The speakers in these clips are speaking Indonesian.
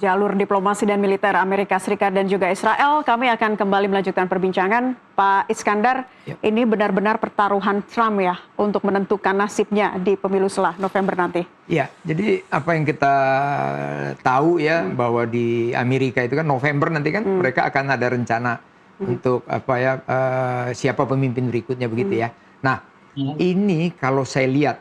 jalur diplomasi dan militer Amerika Serikat dan juga Israel. Kami akan kembali melanjutkan perbincangan. Pak Iskandar, ini benar-benar pertaruhan Trump ya untuk menentukan nasibnya di pemilu setelah November nanti. Ya, jadi apa yang kita tahu ya bahwa di Amerika itu kan November nanti kan mereka akan ada rencana untuk apa ya siapa pemimpin berikutnya begitu ya. Nah, ini kalau saya lihat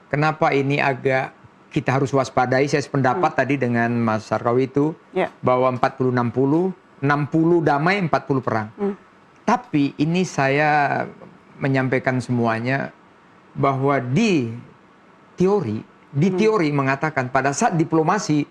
kenapa ini agak kita harus waspadai, saya sependapat tadi dengan Mas Sarkawi itu bahwa 40-60, 60 damai, 40 perang. Tapi ini saya menyampaikan semuanya bahwa di teori mengatakan pada saat diplomasi,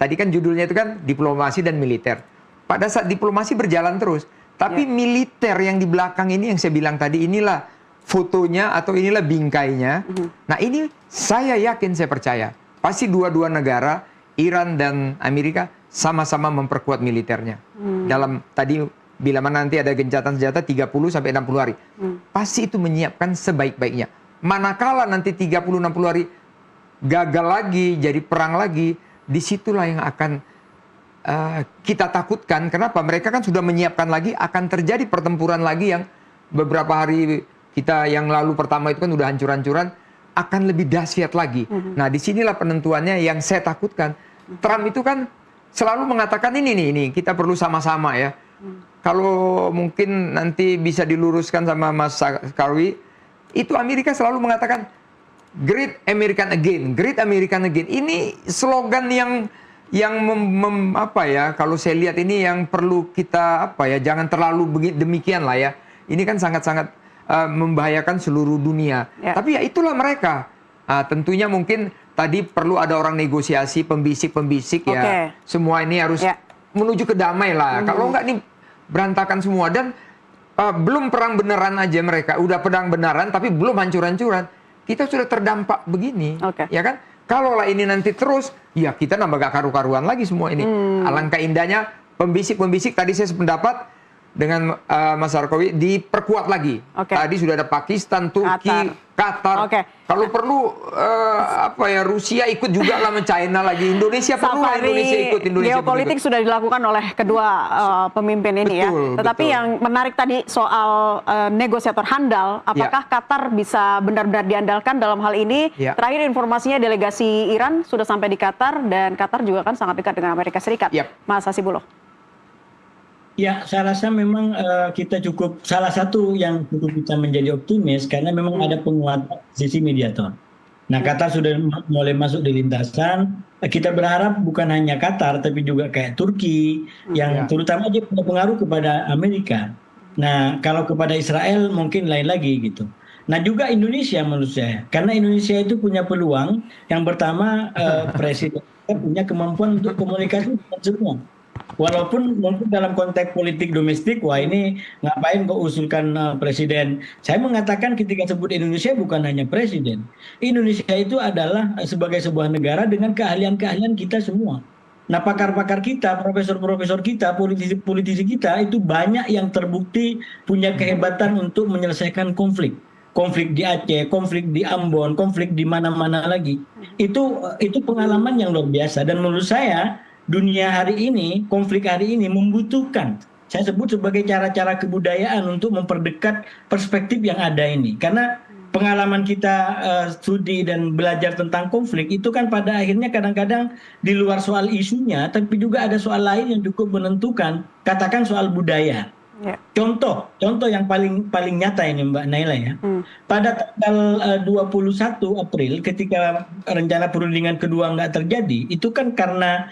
tadi kan judulnya itu kan diplomasi dan militer. Pada saat diplomasi berjalan terus, tapi militer yang di belakang ini yang saya bilang tadi inilah fotonya atau inilah bingkainya. Nah ini saya yakin, saya percaya pasti dua-dua negara Iran dan Amerika sama-sama memperkuat militernya. Dalam tadi bila mana nanti ada gencatan senjata 30 sampai 60 hari. Pasti itu menyiapkan sebaik-baiknya. Manakala nanti 30-60 hari gagal lagi, jadi perang lagi, disitulah yang akan kita takutkan. Kenapa? Mereka kan sudah menyiapkan lagi akan terjadi pertempuran lagi yang beberapa hari kita yang lalu pertama itu kan udah hancur-hancuran, akan lebih dahsyat lagi. Nah disinilah penentuannya yang saya takutkan. Trump itu kan selalu mengatakan ini kita perlu sama-sama ya. Kalau mungkin nanti bisa diluruskan sama Mas Sarkawi, itu Amerika selalu mengatakan Great American Again, Great American Again. Ini slogan yang apa ya? Kalau saya lihat ini yang perlu kita apa ya? Jangan terlalu demikian lah ya. Ini kan sangat-sangat membahayakan seluruh dunia. Tapi ya itulah mereka. Tentunya mungkin tadi perlu ada orang negosiasi, pembisik-pembisik ya. Semua ini harus menuju ke damai lah. Kalau enggak nih berantakan semua. Dan belum perang beneran aja mereka. Udah pedang beneran tapi belum hancur-hancuran. Kita sudah terdampak begini. Ya kan? Kalaulah ini nanti terus, ya kita nambah gak karu-karuan lagi semua ini. Alangkah indahnya pembisik-pembisik tadi saya sependapat dengan Mas Sarkawi diperkuat lagi. Tadi sudah ada Pakistan, Turki, Qatar. Kalau perlu apa ya Rusia ikut juga lah, China lagi. Indonesia perlu lah Indonesia ikut. Geopolitik sudah dilakukan oleh kedua pemimpin ini ya. Tetapi yang menarik tadi soal negosiator handal, apakah Qatar bisa benar-benar diandalkan dalam hal ini? Terakhir informasinya delegasi Iran sudah sampai di Qatar dan Qatar juga kan sangat dekat dengan Amerika Serikat. Mas Hasibuloh. Ya, saya rasa memang kita salah satu yang cukup kita menjadi optimis karena memang ada penguatan sisi mediator. Nah, Qatar sudah mulai masuk di lintasan. Kita berharap bukan hanya Qatar, tapi juga kayak Turki, yang terutama dia punya pengaruh kepada Amerika. Nah, kalau kepada Israel mungkin lain lagi gitu. Nah, juga Indonesia menurut saya. Karena Indonesia itu punya peluang. Yang pertama, Presiden punya kemampuan untuk komunikasi dengan semua. Walaupun mungkin dalam konteks politik domestik, wah ini ngapain kok usulkan presiden. Saya mengatakan ketika sebut Indonesia bukan hanya presiden. Indonesia itu adalah sebagai sebuah negara dengan keahlian-keahlian kita semua. Nah pakar-pakar kita, profesor-profesor kita, politisi-politisi kita itu banyak yang terbukti punya kehebatan untuk menyelesaikan konflik. Konflik di Aceh, konflik di Ambon, konflik di mana-mana lagi. Itu pengalaman yang luar biasa. Dan menurut saya dunia hari ini, konflik hari ini membutuhkan, saya sebut sebagai cara-cara kebudayaan untuk memperdekat perspektif yang ada ini. Karena pengalaman kita studi dan belajar tentang konflik itu kan pada akhirnya kadang-kadang di luar soal isunya, tapi juga ada soal lain yang cukup menentukan, katakan soal budaya. Contoh yang paling nyata ini Mbak Naila ya. Pada tanggal 21 April ketika rencana perundingan kedua nggak terjadi, itu kan karena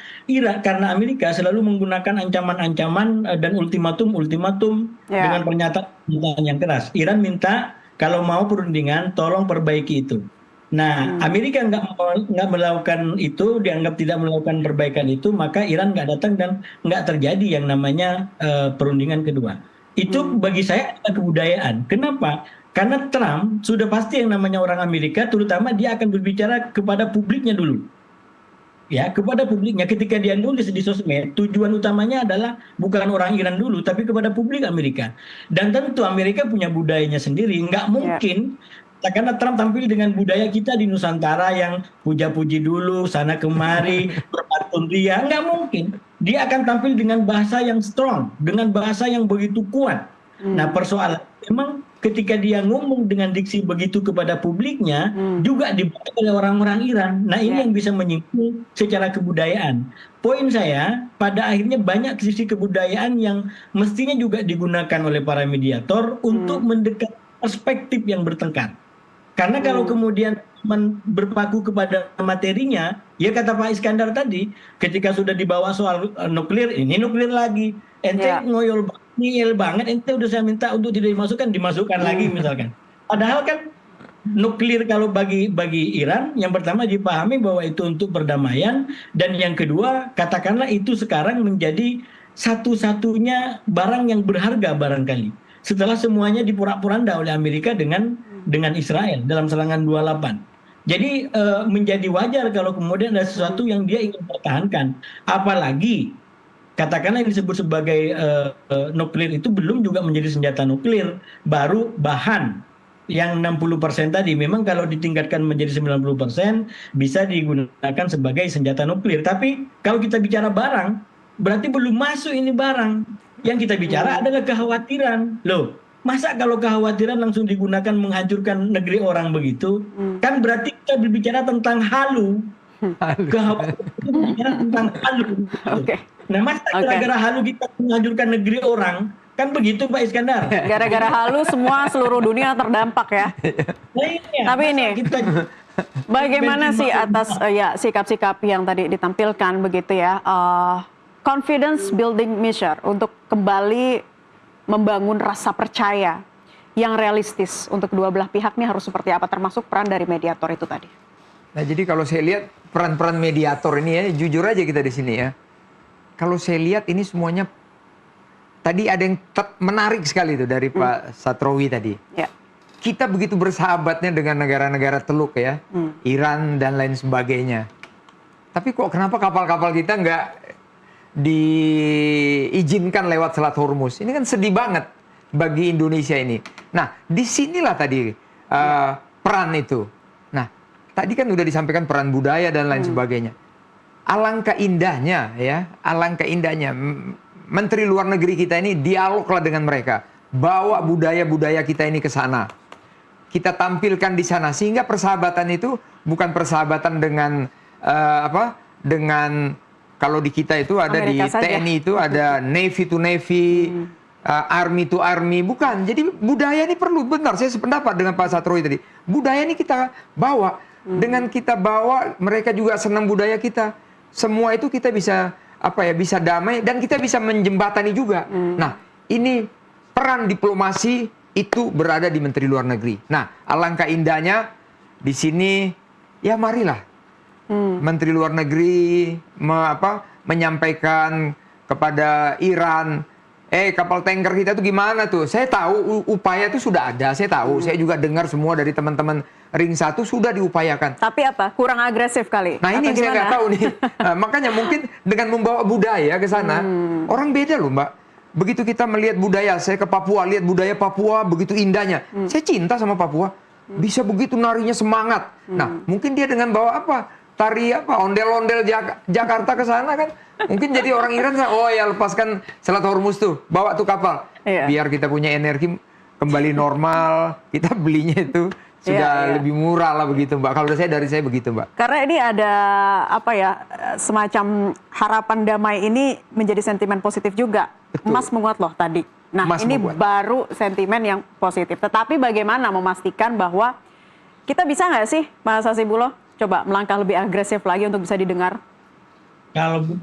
Amerika selalu menggunakan ancaman-ancaman dan ultimatum dengan pernyataan yang keras. Iran minta kalau mau perundingan tolong perbaiki itu. Nah, Amerika nggak melakukan itu, dianggap tidak melakukan perbaikan itu, maka Iran nggak datang dan nggak terjadi yang namanya perundingan kedua. Itu bagi saya adalah kebudayaan. Kenapa? Karena Trump sudah pasti yang namanya orang Amerika, terutama dia akan berbicara kepada publiknya dulu. Ya, kepada publiknya ketika dia nulis di sosmed, tujuan utamanya adalah bukan orang Iran dulu, tapi kepada publik Amerika. Dan tentu Amerika punya budayanya sendiri, nggak mungkin. Karena Trump tampil dengan budaya kita di Nusantara yang puja-puji dulu, sana kemari, atau ria, nggak mungkin. Dia akan tampil dengan bahasa yang strong, dengan bahasa yang begitu kuat. Nah, persoalan memang ketika dia ngomong dengan diksi begitu kepada publiknya, juga dibaca oleh orang-orang Iran. Nah, ini yang bisa menyinggung secara kebudayaan. Poin saya, pada akhirnya banyak sisi kebudayaan yang mestinya juga digunakan oleh para mediator untuk mendekat perspektif yang bertengkar. Karena kalau kemudian berpaku kepada materinya, ya kata Pak Iskandar tadi, ketika sudah dibawa soal nuklir, ini nuklir lagi. Ente ngoyol banget, ente udah saya minta untuk tidak dimasukkan lagi misalkan. Padahal kan nuklir kalau bagi Iran, yang pertama dipahami bahwa itu untuk perdamaian, dan yang kedua katakanlah itu sekarang menjadi satu-satunya barang yang berharga barangkali. Setelah semuanya diporak-poranda oleh Amerika dengan Israel dalam serangan 28. Jadi menjadi wajar kalau kemudian ada sesuatu yang dia ingin pertahankan. Apalagi katakanlah yang disebut sebagai nuklir itu belum juga menjadi senjata nuklir, baru bahan yang 60% tadi. Memang kalau ditingkatkan menjadi 90% bisa digunakan sebagai senjata nuklir. Tapi kalau kita bicara barang, berarti belum masuk ini barang. Yang kita bicara adalah kekhawatiran. Loh, masa kalau kekhawatiran langsung digunakan menghancurkan negeri orang begitu? Kan berarti kita berbicara tentang halu. Kekhawatiran itu berbicara tentang halu. Nah, masa gara-gara halu kita menghancurkan negeri orang? Kan begitu Pak Iskandar. Gara-gara halu seluruh dunia terdampak ya. Nah, iya. Tapi ini bagaimana sih atas sikap-sikap yang tadi ditampilkan begitu ya, confidence building measure untuk kembali membangun rasa percaya yang realistis untuk kedua belah pihak ini harus seperti apa, termasuk peran dari mediator itu tadi. Nah, jadi kalau saya lihat peran-peran mediator ini ya, jujur aja kita di sini ya. Kalau saya lihat ini semuanya tadi ada yang menarik sekali itu dari Pak Satrowi tadi. Ya. Kita begitu bersahabatnya dengan negara-negara Teluk ya, Iran dan lain sebagainya. Tapi kok kenapa kapal-kapal kita nggak diizinkan lewat Selat Hormuz? Ini kan sedih banget bagi Indonesia ini. Nah, disinilah tadi peran itu. Nah, tadi kan udah disampaikan peran budaya dan lain sebagainya. Alangkah indahnya ya, alangkah indahnya Menteri Luar Negeri kita ini dialoglah dengan mereka, bawa budaya-budaya kita ini ke sana. Kita tampilkan di sana sehingga persahabatan itu bukan persahabatan dengan dengan kalau di kita itu ada Amerika di saja. TNI itu ada Navy to Navy, Army to Army, bukan. Jadi budaya ini perlu, benar saya sependapat dengan Pak Satrowi tadi. Budaya ini kita bawa, dengan kita bawa mereka juga senang budaya kita. Semua itu kita bisa bisa damai dan kita bisa menjembatani juga. Nah, ini peran diplomasi itu berada di Menteri Luar Negeri. Nah, alangkah indahnya di sini ya marilah Menteri Luar Negeri menyampaikan kepada Iran, kapal tanker kita tuh gimana tuh? Saya tahu upaya itu sudah ada, saya tahu. Saya juga dengar semua dari teman-teman Ring 1 sudah diupayakan. Tapi apa? Kurang agresif kali? Nah, ini yang saya nggak tahu nih. Makanya mungkin dengan membawa budaya ke sana, orang beda loh Mbak. Begitu kita melihat budaya, saya ke Papua, lihat budaya Papua begitu indahnya. Saya cinta sama Papua. Bisa begitu narinya semangat. Nah, mungkin dia dengan bawa tari ondel-ondel Jakarta ke sana kan. Mungkin jadi orang Iran, lepaskan Selat Hormuz tuh, bawa tuh kapal. Biar kita punya energi kembali normal, kita belinya itu sudah lebih murah lah begitu Mbak. Kalau dari saya begitu Mbak. Karena ini ada semacam harapan damai ini menjadi sentimen positif juga. Betul. Emas menguat loh tadi. Nah, Mas ini baru sentimen yang positif. Tetapi bagaimana memastikan bahwa kita bisa nggak sih Mas Hasibuloh coba melangkah lebih agresif lagi untuk bisa didengar?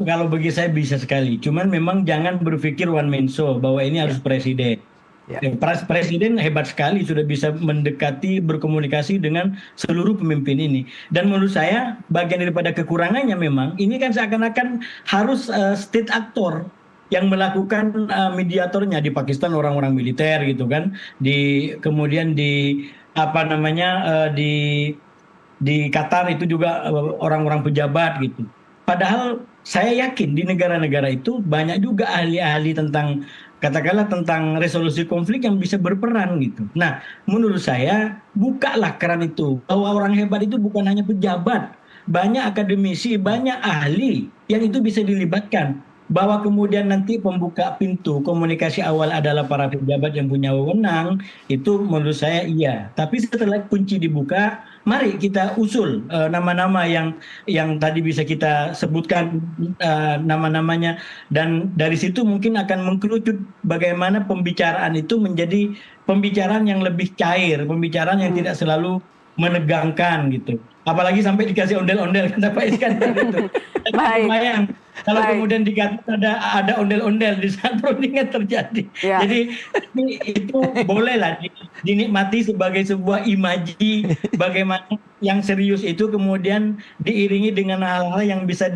Kalau bagi saya bisa sekali. Cuman memang jangan berpikir one man show bahwa ini harus presiden. Presiden hebat sekali sudah bisa mendekati, berkomunikasi dengan seluruh pemimpin ini. Dan menurut saya bagian daripada kekurangannya memang ini kan seakan-akan harus state actor yang melakukan mediatornya. Di Pakistan orang-orang militer gitu kan, kemudian di Qatar itu juga orang-orang pejabat gitu. Padahal saya yakin di negara-negara itu banyak juga ahli-ahli tentang resolusi konflik yang bisa berperan gitu. Nah, menurut saya bukalah keran itu, bahwa orang hebat itu bukan hanya pejabat, banyak akademisi, banyak ahli yang itu bisa dilibatkan. Bahwa kemudian nanti pembuka pintu komunikasi awal adalah para pejabat yang punya wewenang, itu menurut saya iya. Tapi setelah kunci dibuka, mari kita usul nama-nama yang tadi bisa kita sebutkan nama-namanya, dan dari situ mungkin akan mengkerucut bagaimana pembicaraan itu menjadi pembicaraan yang lebih cair, pembicaraan yang tidak selalu menegangkan gitu. Apalagi sampai dikasih ondel-ondel kata Pak Iskandar itu. Lumayan. Kalau kemudian dikatakan ada ondel-ondel di saat perundingan terjadi. Jadi itu bolehlah dinikmati sebagai sebuah imaji bagaimana yang serius itu kemudian diiringi dengan hal-hal yang bisa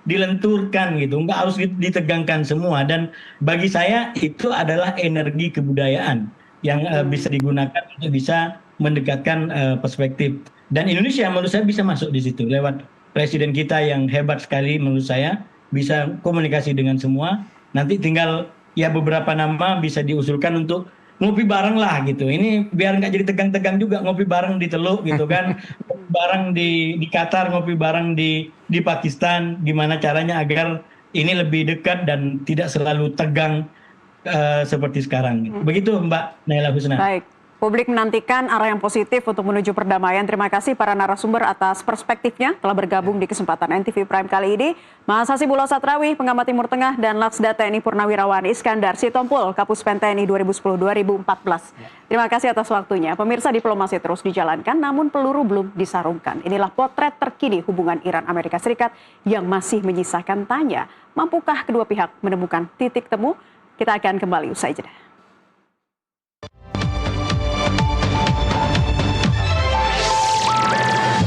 dilenturkan gitu. Nggak harus ditegangkan semua. Dan bagi saya itu adalah energi kebudayaan yang bisa digunakan untuk bisa mendekatkan perspektif. Dan Indonesia menurut saya bisa masuk di situ lewat presiden kita yang hebat sekali menurut saya, bisa komunikasi dengan semua. Nanti tinggal ya beberapa nama bisa diusulkan untuk ngopi bareng lah gitu. Ini biar nggak jadi tegang-tegang juga, ngopi bareng di Teluk gitu kan, ngopi bareng di Qatar, ngopi bareng di Pakistan. Gimana caranya agar ini lebih dekat dan tidak selalu tegang seperti sekarang. Begitu Mbak Naila Husna. Baik. Publik menantikan arah yang positif untuk menuju perdamaian. Terima kasih para narasumber atas perspektifnya telah bergabung di kesempatan NTV Prime kali ini. Mas Hasibullah Satrawi, pengamat Timur Tengah, dan Laksda TNI Purnawirawan Iskandar Sitompul, Kapus Pen TNI 2010-2014. Terima kasih atas waktunya. Pemirsa, diplomasi terus dijalankan, namun peluru belum disarungkan. Inilah potret terkini hubungan Iran-Amerika Serikat yang masih menyisakan tanya. Mampukah kedua pihak menemukan titik temu? Kita akan kembali usai jeda.